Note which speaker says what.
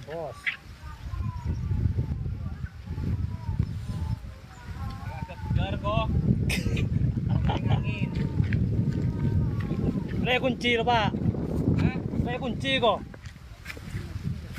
Speaker 1: Boss.
Speaker 2: Gargo. Angin.
Speaker 1: May kunci na ba?
Speaker 2: Ha?
Speaker 1: May kunci ko.